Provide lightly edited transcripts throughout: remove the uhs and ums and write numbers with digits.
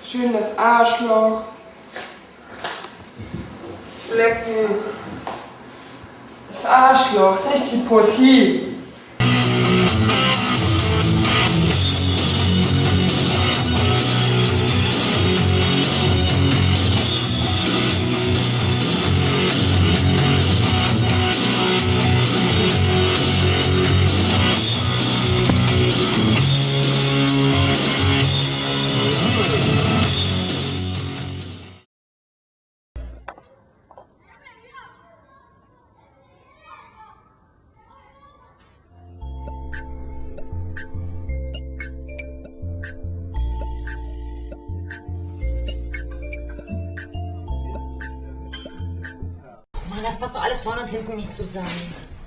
Schön das Arschloch. Lecken. Das Arschloch, nicht die Pussy. Mann, das passt doch alles vorne und hinten nicht zusammen.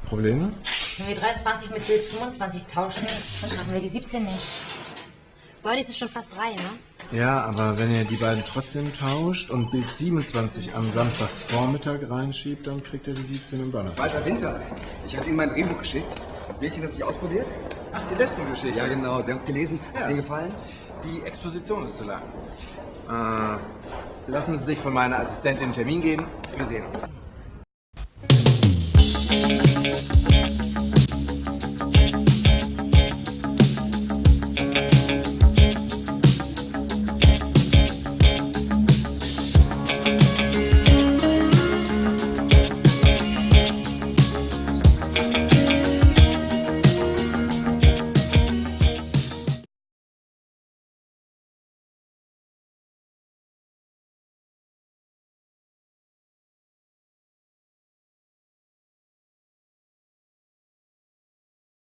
Probleme? Wenn wir 23 mit Bild 25 tauschen, dann schaffen wir die 17 nicht. Heute ist es schon fast 3, ne? Ja, aber wenn ihr die beiden trotzdem tauscht und Bild 27 am Samstagvormittag reinschiebt, dann kriegt ihr die 17 im Donnerstag. Walter Winter, ich hatte Ihnen mein Drehbuch geschickt. Das Mädchen, das sich ausprobiert? Ach, die Lesbengeschichte. Ja, genau. Sie haben es gelesen. Ja. Ist Ihnen gefallen? Die Exposition ist zu lang. Lassen Sie sich von meiner Assistentin einen Termin geben. Wir sehen uns.